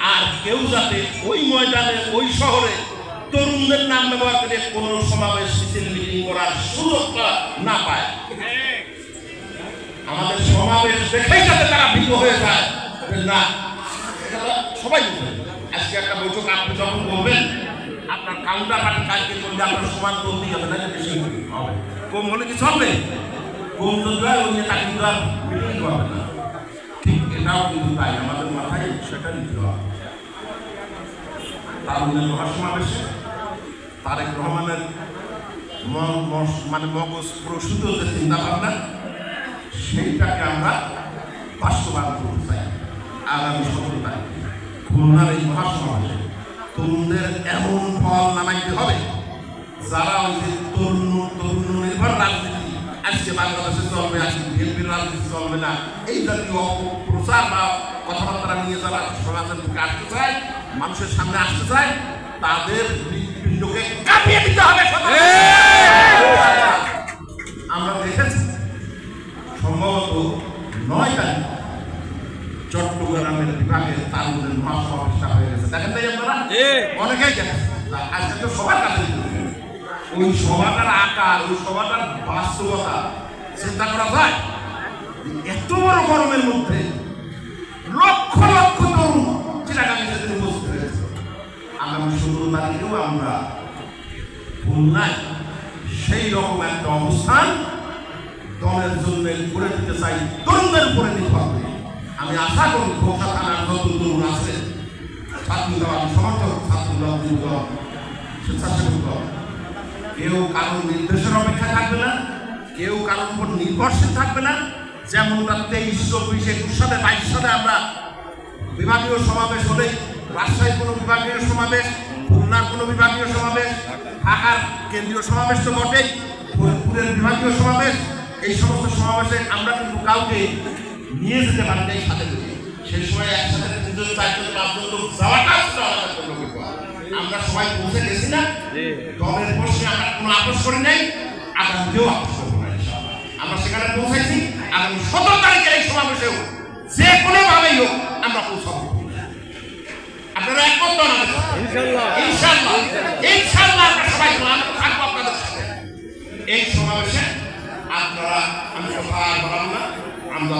আর কেউ যাতে ওই ময়দানে ওই শহরে তরুণদের নাম ব্যবহার করে কোনো সমাবেশ মিছিল মিটিং করার সুযোগটা না পায়। আমাদের সমাবেশ দেখেই যাতে তারা ভীত হয়ে যায় না, সবাই আজকে একটা বৈঠক আপনি যখন করবেন আপনার কাউন্টার পার্টি কাজকে করলে আপনার সমান করতেই হবে, না বেশি হবে, কম হলে কি চলবে? কম যদি হয় ওই নেতা কিন্তু আর মিটিং হবে না। ঠিক এটাও কিন্তু তাই, আমাদের মাথায় সেটা নিতে হবে। তারুণের মহাসমাবেশে তারেক রহমানের মানে মগজ প্রসূত যে চিন্তাভাবনা সেইটাকে আমরা বাস্তবায়ন করতে চাই। আগামী 17 তারিখ খুলনার এই মহাসমাবেশে তরুণদের এমন ফল নামাইতে হবে যারা ওই যে তরুণ নির্ভর রাজনীতি আজকে বাংলাদেশে চলবে, আজকে বিএনপির রাজনীতি চলবে না, এই জাতীয় প্রচার বা কথাবার্তা নিয়ে যারা সমাজের মুখে আসতে চায়, মানুষের সামনে আসতে চায়, তাদের হৃৎপিণ্ডকে কাঁপিয়ে দিতে হবে। আমরা দেখেছি সম্ভবত 9 তারিখ চট্টগ্রামের বিভাগের তারুণের মহাসমাবেশটা হয়ে গেছে, দেখেন তাই আপনারা অনেকেই দেখেন। আজকে তো সবার কাছে ওই সভাটার আকার, ওই সভাটার বাস্তবতা চিন্তা করা যায়। এত বড় গরমের মধ্যে লক্ষ লক্ষ তরুণ চিটাগাঙ্গে সেদিন উপস্থিত হয়েছে। আগামী 17 তারিখেও আমরা খুলনায় সেই রকম একটা অবস্থান দলের জন্য করে দিতে চাই, তরুণদের উপরে নির্ভর করে। আমি আশা করি খোসা থানার যত তরুণ আছে, ছাত্রদল সমর্থক, ছাত্রদল, যুবদল, স্বেচ্ছাসেবক দল, কেউ কারোর নির্দেশের অপেক্ষা থাকবে না, কেউ কারোর উপর নির্ভরশীল থাকবে না। যেমনটা 23, 24, 21 সালে 22 সালে আমরা বিভাগীয় সমাবেশ হলেই রাজশাহীর কোনো বিভাগীয় সমাবেশ, খুলনার কোনো বিভাগীয় সমাবেশ, ঢাকার কেন্দ্রীয় সমাবেশ তো বটেই, ফরিদপুরের বিভাগীয় সমাবেশ, এই সমস্ত সমাবেশে আমরা কিন্তু কাউকে নিয়ে যেতে পারি না সাথে করে। সেই সময় একসাথে 3জন, 4জন, 5জন লোক যাওয়াটা ছিল আমাদের জন্য বিপদ। আমরা সবাই পৌঁছে গেছি না, দলের প্রশ্নে আমরা কোনো আপোষ করি নাই, আগামীতেও আপোষ করবো না। আমরা সেখানে পৌঁছাইছি, আগামী 17 তারিখের এই সমাবেশেও যে কোনোভাবেই হোক আমরা পৌঁছাবো। আপনারা একমত তো আমাদের সাথে? ইনশাআল্লাহ, ইনশাআল্লাহ, ইনশাআল্লাহ আমরা সবাই থাকবো আপনাদের সাথে এই সমাবেশে। আপনারা আমি কথা বললাম না, আমরা